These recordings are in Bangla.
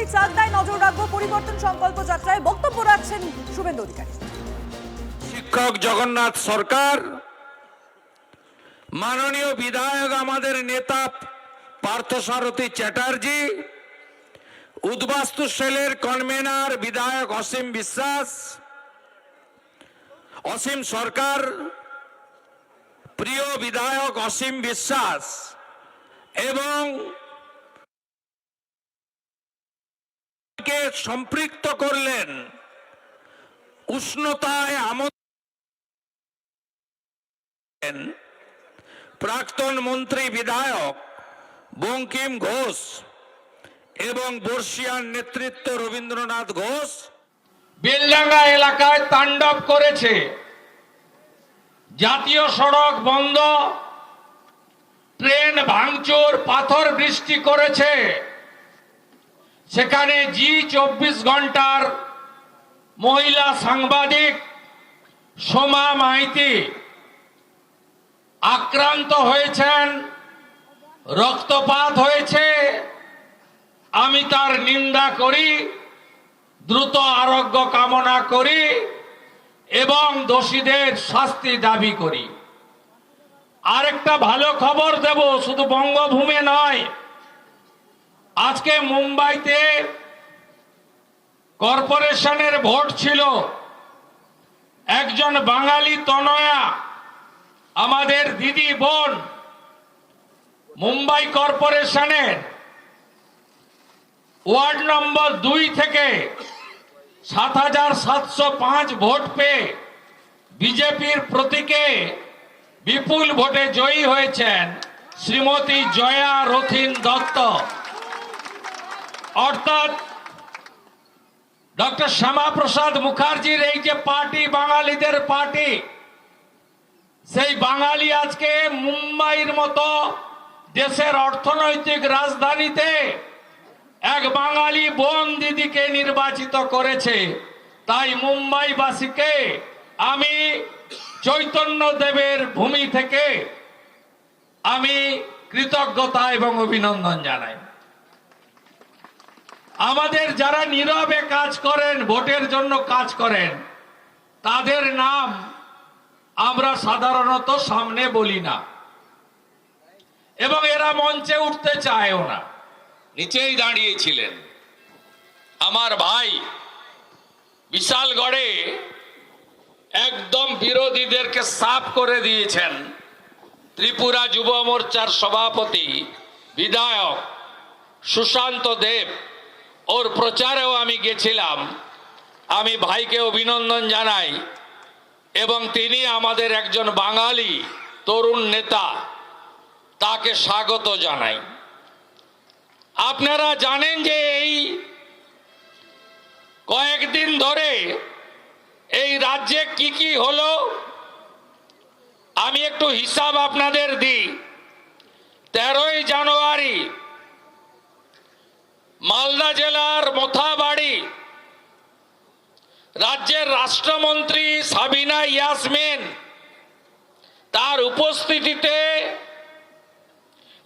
সামরিক চাকদায় নজর রাখবো, পরিবর্তন সংকল্প যাত্রায় বক্তব্য রাখছেন শুভেন্দু অধিকারী। শিক্ষক জগন্নাথ সরকার, মাননীয় বিধায়ক আমাদের নেতা পার্থসারথী চ্যাটার্জি, উদ্বাস্তু সেলের কনভেনার বিধায়ক অসীম বিশ্বাস, অসীম সরকার, প্রিয় বিধায়ক অসীম বিশ্বাস এবং কে সম্পৃক্ত করলেন উষ্ণতায় প্রাক্তন মন্ত্রী বিধায়ক বঙ্কিম ঘোষ এবং বর্ষিয়ার নেতৃত্ব রবীন্দ্রনাথ ঘোষ বেলডাঙ্গা এলাকায় তাণ্ডব করেছে। জাতীয় সড়ক বন্ধ, ট্রেন ভাঙচুর, পাথর বৃষ্টি করেছে। সেখানে জি 24 ঘন্টার মহিলা সাংবাদিক সোমা মাইতি আক্রান্ত হয়েছেন, রক্তপাত হয়েছে। আমি তার নিন্দা করি, দ্রুত আরোগ্য কামনা করি এবং দোষীদের শাস্তি দাবি করি। আরেকটা ভালো খবর দেব, শুধু বঙ্গভূমি নয়, আজকে মুম্বাইতে কর্পোরেশনের ভোট ছিল। একজন বাঙালি তনয়া, আমাদের দিদি বোন, মুম্বাই কর্পোরেশনের ওয়ার্ড নম্বর 2 থেকে ৭৭০৫ ভোট পেয়ে বিজেপির প্রতীকে বিপুল ভোটে জয়ী হয়েছেন শ্রীমতী জয়া রথিন দত্ত। অর্থাৎ ডক্টর শ্যামাপ্রসাদ মুখার্জির এই যে পার্টি, বাঙালিদের পার্টি, সেই বাঙালি আজকে মুম্বাইয়ের মতো দেশের অর্থনৈতিক রাজধানীতে এক বাঙালি বোন দিদিকে নির্বাচিত করেছে। তাই মুম্বাইবাসীকে আমি চৈতন্য দেবের ভূমি থেকে আমি কৃতজ্ঞতা এবং অভিনন্দন জানাই। আমাদের যারা নীরবে কাজ করেন, ভোটের জন্য কাজ করেন, তাদের নাম আমরা সাধারণত সামনে বলি না এবং এরা মঞ্চে উঠতে চায়ও না, নিচেই দাঁড়িয়েছিলেন। আমার ভাই বিশালগড়ে একদম বিরোধীদেরকে সাফ করে দিয়েছেন ত্রিপুরা যুব মোর্চার সভাপতি বিধায়ক সুশান্ত দেব। ওর প্রচারেও আমি গেছিলাম। আমি ভাইকে অভিনন্দন জানাই এবং তিনি আমাদের একজন বাঙালি তরুণ নেতা, তাকে স্বাগত জানাই। আপনারা জানেন যে এই কয়েকদিন ধরে এই রাজ্যে কি কি হলো, আমি একটু হিসাব আপনাদের দিই। 13ই জানুয়ারি মালদা জেলার মোথাবাড়ি রাজ্যের রাষ্ট্রমন্ত্রী সাবিনা ইয়াসমিন, তার উপস্থিতিতে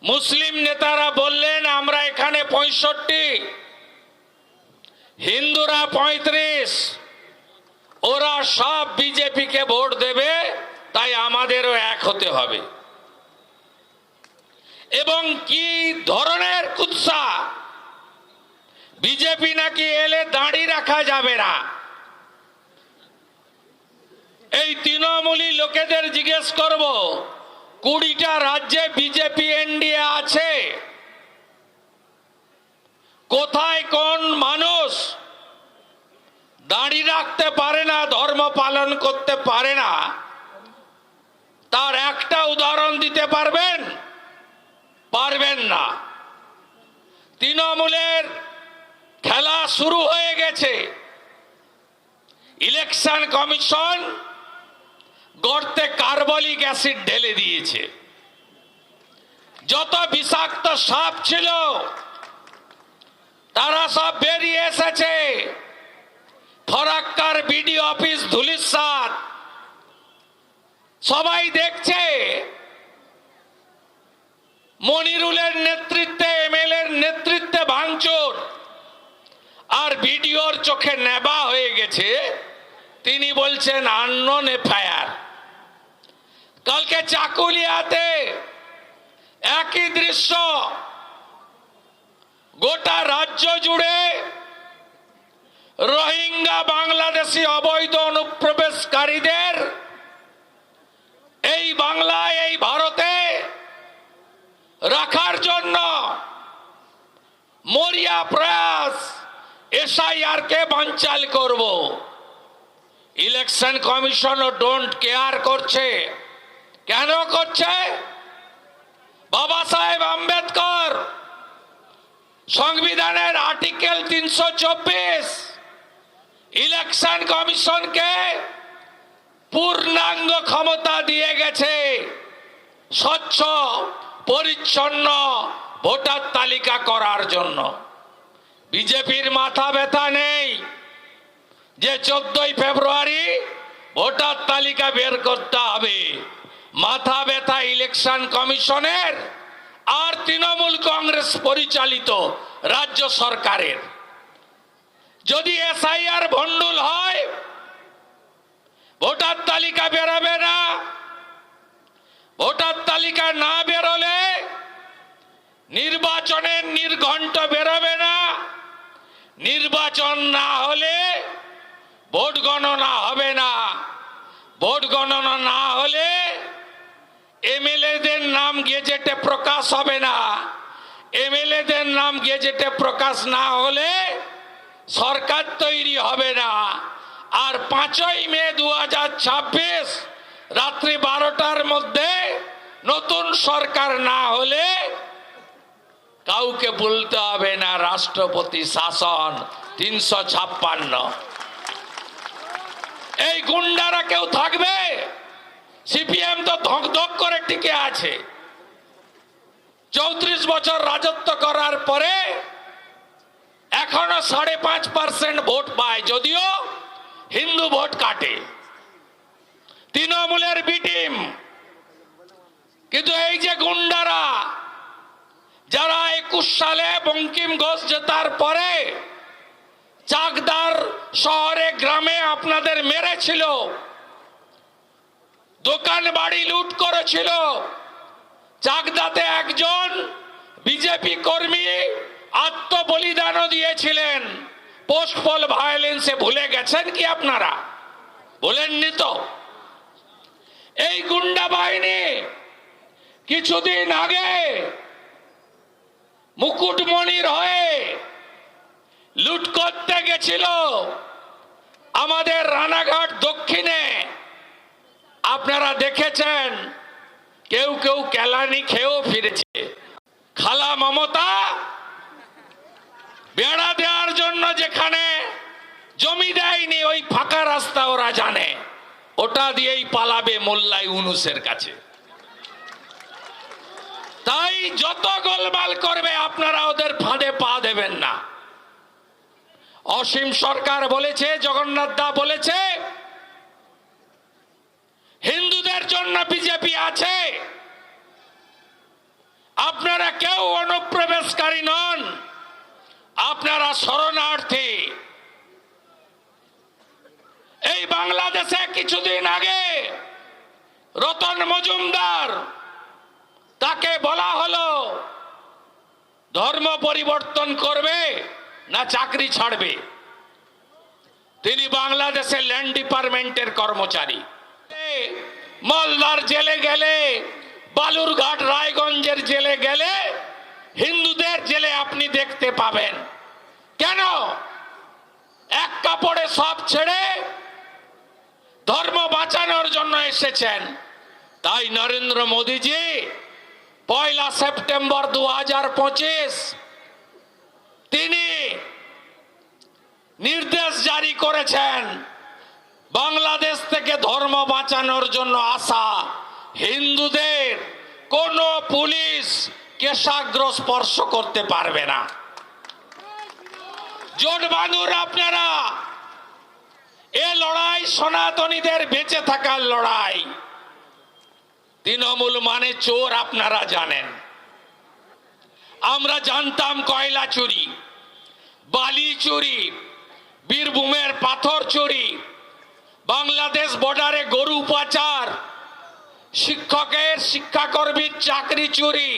মুসলিম নেতারা বললেন আমরা এখানে 65, হিন্দুরা 35, ওরা সব বিজেপিকে ভোট দেবে, তাই আমাদেরও এক হতে হবে। এবং কি ধরনের কুৎসা, বিজেপি নাকি এলে দাঁড়ি রাখা যাবে না। এই তৃণমূলী লোকেদের জিজ্ঞেস করব, 20টা রাজ্যে বিজেপি এনডিএ আছে, কোথায় কোন মানুষ দাঁড়ি রাখতে পারে না, ধর্ম পালন করতে পারে না? তার একটা উদাহরণ দিতে পারবেন? পারবেন না। তৃণমূলের খেলা শুরু হয়ে গেছে। ইলেকশন কমিশন গর্তে কার্বলিক অ্যাসিড ঢেলে দিয়েছে। যত বিষাক্ত সাপ ছিল তারা সব বেরিয়ে এসেছে। ফরাক্কার বিডি অফিস ধুলিস্বাদ, সবাই দেখছে। মনিরুলের নেতৃত্বে, এমএলএর নেতৃত্বে ভাঙচুর, ভিডিওর চোখে নেবা হয়ে গেছে, তিনি বলছেন আননোন এফআইআর। কালকে চাকুলিয়াতে একই দৃশ্য, গোটা রাজ্য জুড়ে রোহিঙ্গা বাংলাদেশি অবৈধ অনুপ্রবেশকারীদের এই বাংলায়, এই ভারতে রাখার জন্য মরিয়া প্রয়াস, এসআইআর কে বানচাল করব। ইলেকশন কমিশনও ডোন্ট কেয়ার করছে। কেন করছে? বাবা সাহেব আম্বেদকর সংবিধানের আর্টিকেল 324 ইলেকশন কমিশনকে পূর্ণাঙ্গ ক্ষমতা দিয়ে গেছে স্বচ্ছ পরিচ্ছন্ন ভোটার তালিকা করার জন্য। বিজেপির মাথা ব্যথা নেই যে 14ই ফেব্রুয়ারি ভোটার তালিকা বের করতে হবে। মাথা ব্যথা ইলেকশন কমিশনের আর তৃণমূল কংগ্রেস পরিচালিত রাজ্য সরকারের। যদি এসআইআর ভণ্ডুল হয়, ভোটার তালিকা বেরোবে না। ভোটার তালিকা না বেরোলে নির্বাচনের নির্ঘণ্ট বেরোবে না। নির্বাচন না হলে ভোট গণনা হবে না। ভোট গণনা না হলে এমএলএদের নাম গেজেটে প্রকাশ হবে না। এমএলএদের নাম গেজেটে প্রকাশ না হলে সরকার তৈরি হবে না। আর 5ই মে 2026 রাত্রি 12টার মধ্যে নতুন সরকার না হলে কাউকে বলতে হবে না রাষ্ট্রপতি শাসন 356। এই গুন্ডারা কেউ থাকবে? সিপিএম তো ধক ধক করে টিকে আছে। 34 বছর রাজত্ব করার পরে এখনো 5.5% ভোট পায়, যদিও হিন্দু ভোট কাটে। তৃণমূলের বি টিম। কিন্তু এই যে গুন্ডারা যারা 21 সালে বঙ্কিম ঘোষ জেতার পরে চাকদার শহরে গ্রামে আপনাদের মেরেছিল, দোকান বাড়ি লুট করেছিল, চাকদাতে একজন বিজেপি কর্মী আত্মবলিদানও দিয়েছিলেন। পোস্টপল ভায়োলেন্সে ভুলে গেছেন কি আপনারা? বলেননি তো? এই গুন্ডা বাহিনী কিছুদিন আগে মুকুটমণির হয়ে লুট করতে গেছিল আমাদের রানাঘাট দক্ষিণে। আপনারা দেখেছেন, কেউ কেউ কেলানি খেয়েও ফিরেছে। খালা মমতা বেড়া দেওয়ার জন্য যেখানে জমি দেয়নি, ওই ফাঁকা রাস্তা ওরা জানে, ওটা দিয়েই পালাবে মোল্লা ইউনূসের কাছে। তাই যত গোলমাল করবে আপনারা ওদের ফাঁদে পা দেবেন না। অসীম সরকার বলেছে, জগন্নাথ দা বলেছে, হিন্দুদের জন্য বিজেপি আছে। আপনারা কেউ অনুপ্রবেশকারী নন, আপনারা শরণার্থী। এই বাংলাদেশে কিছুদিন আগে রতন মজুমদার, তাকে বলা হলো ধর্ম পরিবর্তন করবে না চাকরি ছাড়বে। তিনি বাংলাদেশের ল্যান্ড ডিপার্টমেন্টের কর্মচারী। মালদার জেলে গেলে, বালুরঘাট রায়গঞ্জের জেলে গেলে হিন্দুদের জেলে আপনি দেখতে পাবেন। কেন? এক কাপড়ে সব ছেড়ে ধর্ম বাঁচানোর জন্য এসেছেন। তাই নরেন্দ্র মোদীজি 1 সেপ্টেম্বর 2025 তিনি নির্দেশ জারি করেছেন, বাংলাদেশ থেকে ধর্ম বাঁচানোর জন্য আসা হিন্দুদের কোন পুলিশ কেশাগ্র স্পর্শ করতে পারবে না। জোট বাঁধুন আপনারা। এ লড়াই সনাতনীদের বেঁচে থাকার লড়াই। তৃণমূল মানে চোর, আপনারা জানেন। আমরা জানতাম কয়লা চুরি, বালি চুরি, বীরভূমের পাথর চুরি, বাংলাদেশ বর্ডারে গরু পাচার, শিক্ষকের শিক্ষাকর্মীর চাকরি চুরি,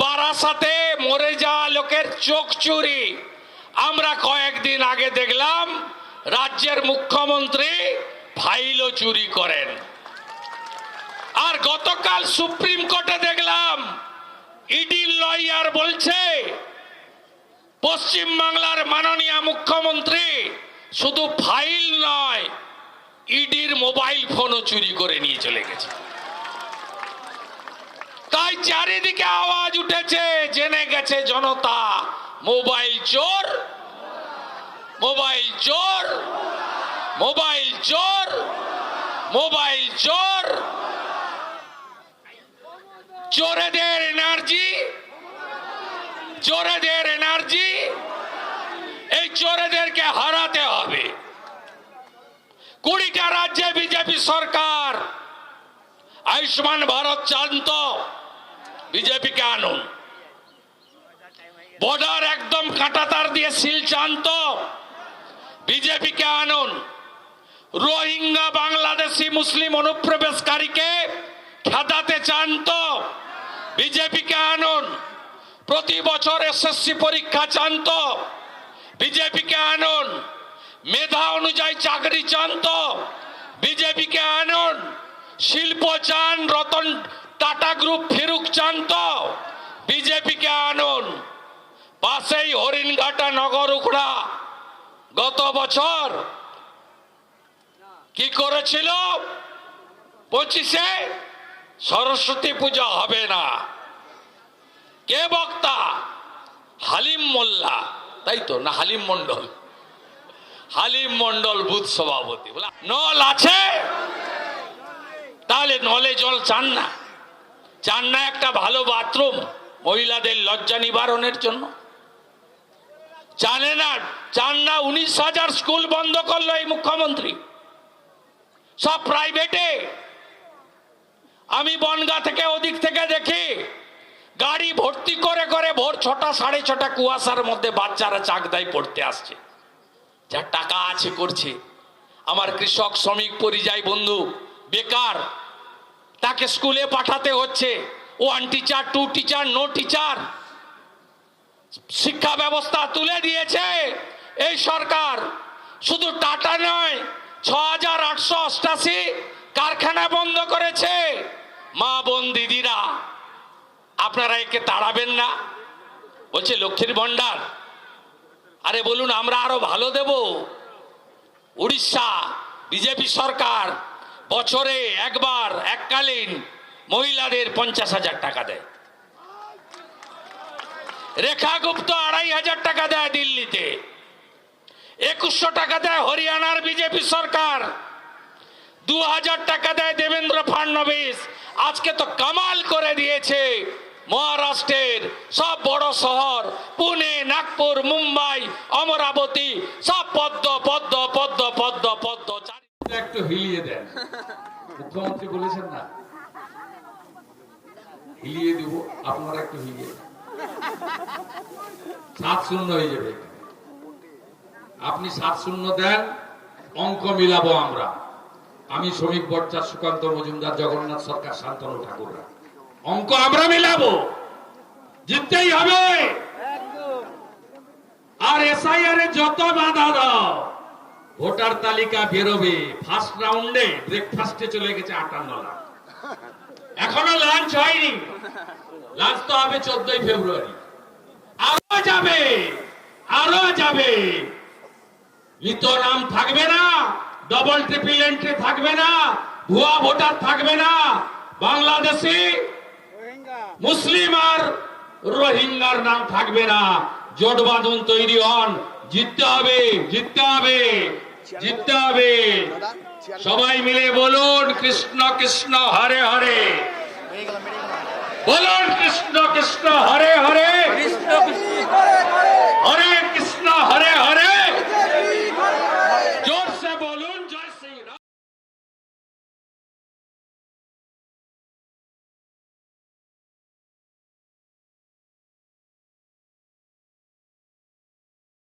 বারাসাতে মরে যাওয়া লোকের চোখ চুরি। আমরা কয়েকদিন আগে দেখলাম রাজ্যের মুখ্যমন্ত্রী ফাইলও চুরি করেন। আর গতকাল সুপ্রিম কোর্টে দেখলাম ইডির লয়ার বলছে পশ্চিম বাংলার মাননীয় মুখ্যমন্ত্রী শুধু ফাইল নয়, ইডির মোবাইল ফোনও চুরি করে নিয়ে চলে গেছে। তাই চারিদিকে আওয়াজ উঠেছে, জেনে গেছে জনতা, মোবাইল চোর, মোবাইল চোর, মোবাইল চোর, মোবাইল চোর। চোরেদের এনার্জি, চোরেদের এনার্জি, এই চোরেদেরকে হারাতে হবে। 20টা রাজ্যে বিজেপি সরকার আয়ুষ্মান ভারত চান তো বিজেপিকে আনুন। বর্ডার একদম কাঁটাতার দিয়ে সিল চান তো বিজেপিকে আনুন। রোহিঙ্গা বাংলাদেশি মুসলিম অনুপ্রবেশকারীকে খেদাতে চান তো বিজেপিকে আনুন। প্রতি বছর এসএসসি পরীক্ষা চান তো বিজেপিকে আনুন। মেধা অনুযায়ী চাকরি চান তো বিজেপিকে আনুন। শিল্প চান, রতন টাটা গ্রুপ ফিরুক চান তো বিজেপিকে আনুন। পাশেই হরিণঘাটা নগর উখড়া গত বছর কি করেছিল? 25-এ সরস্বতী পূজা হবে না। কে বক্তা? হালিম মোল্লা, তাই তো না? হালিম মন্ডল, হালিম মন্ডল বুথ সভাপতি। নল আছে, তাহলে নলে জল চান না? চান না একটা ভালো বাথরুম মহিলাদের লজ্জা নিবারণের জন্য? জানে না? চান না? 19,000 স্কুল বন্ধ করলো এই মুখ্যমন্ত্রী, সব প্রাইভেটে। আমি বনগা থেকে ওদিক থেকে দেখি গাড়ি ভর্তি করে করে ভোর 6টা 6:30 কুয়াশার মধ্যে বাচ্চারা চাকদায় পড়তে আসছে। যার টাকা আছে করছে। আমার কৃষক শ্রমিক পরিযায়ী বন্ধু বেকার, তাকে স্কুলে পাঠাতে হচ্ছে। 1 টিচার, 2 টিচার, নো টিচার। শিক্ষা ব্যবস্থা তুলে দিয়েছে এই সরকার। শুধু টাটা নয়, 6,888 কারখানা বন্ধ করেছে। মা বোন দিদিরা, আপনারা একে তাড়াবেন না? বলছে লক্ষ্মীর ভান্ডার। আরে বলুন আমরা আরো ভালো দেব। উড়িষ্যা বিজেপি সরকার বছরে একবার এককালীন মহিলাদের 50,000 টাকা দেয়। রেখা গুপ্ত 2,500 টাকা দেয় দিল্লিতে। 2,100 টাকা দেয় হরিয়ানার বিজেপি সরকার। 2,000 টাকা দেয় দেবেন্দ্র ফাডনবিস। আজকে তো কামাল করে দিয়েছে মহারাষ্ট্রের সব বড় শহর, পুনে, নাগপুর, মুম্বাই, অমরাবতী, সব পদ্ম পদ্ম পদ্ম পদ্ম পদ্ম। একটু হিলিয়ে দেন, মুখ্যমন্ত্রী বলেছেন না হিলিয়ে দেব, আপনারা একটু হিলিয়ে দেন। 7-0 হয়ে যাবে। আপনি 7-0 দেন, অঙ্ক মিলাবো আমরা। আমি শ্রমিক বর্চা, সুকান্ত মজুমদার, জগন্নাথ সরকার, শান্তনু ঠাকুররা অঙ্ক আমরা মিলাবো। জিততেই হবে। আর এসআইআর এ যত বাধা দাও, ভোটার তালিকা বেরোবে। ফার্স্ট রাউন্ডে ব্রেকফাস্টে চলে গেছে 58 লাখ। এখনো লাঞ্চ হয়নি। লাঞ্চ তো হবে 14 ফেব্রুয়ারি। আরো যাবে, আরো যাবে। মৃত নাম থাকবে না, ডবল ট্রিপল এন্ট্রি থাকবে না, ভুয়া ভোটার থাকবে না। বাংলাদেশি, মুসলিম আর রোহিঙ্গার নাম থাকবে না। জোট বাঁধন তৈরি হন। জিততে হবে, জিততে হবে, জিততে হবে। সবাই মিলে বলুন কৃষ্ণ কৃষ্ণ হরে হরে। বলুন কৃষ্ণ কৃষ্ণ হরে হরে, হরে